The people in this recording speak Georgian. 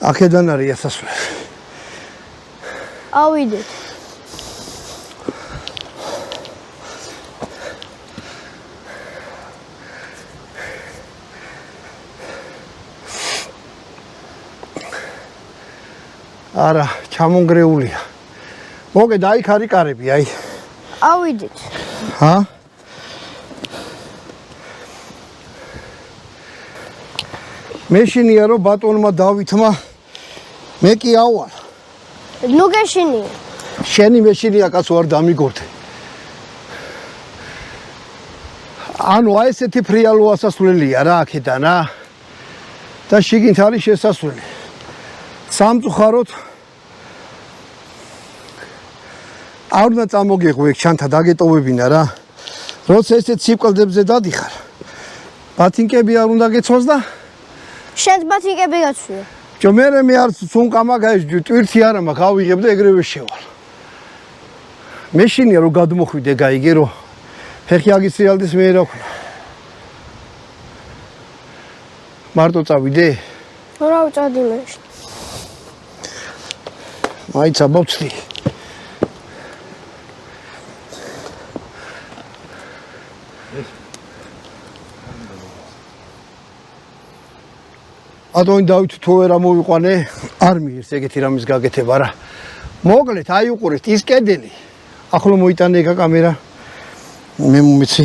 აქედან არის ასასვლელი. ავიდეთ. არა, ჩამონგრეულია. მოგე და იქ არის კარები, აი. ავიდეთ. ჰა? მეშინია რომ ბატონმა დავითმა მე კი ავალ. ნუ გეშინია. შენი მეშინია კაცო არ დამიგორდე. ანუ აი ესეთი ფრიალო ასასვლელია რა აქედან რა. და შიგნით არის შესასვლელი. სამწუხაროდ არ უნდა წამოგეღო ეგ ჩანთა დაგეტოვებინა რა. როცა ესეთ სიკვდილებზე დადიხარ. ბათინკები არ უნდა გეცოს და შენს ბათინკები გაცვია. ჯო მე არ სუნკა მაგაის ტვირთი არა მაქვს ავიღებ და ეგრევე შევალ. მეშინია რომ გადმოხვიდე გაიგე რომ ფეხი აგისრიალდეს მე რა ვქნა. მარტო წავიდე? რა უწადი მე. მაინც ამოვწდი. ადონი დავით თუ ვერ ამოვიყვანე არ მიირს ეგეთი რამის გაკეთება რა. მოკლედ აი უყურეთ ის კედელი. ახლა მოიტანე ეგა კამერა. მე მომიცი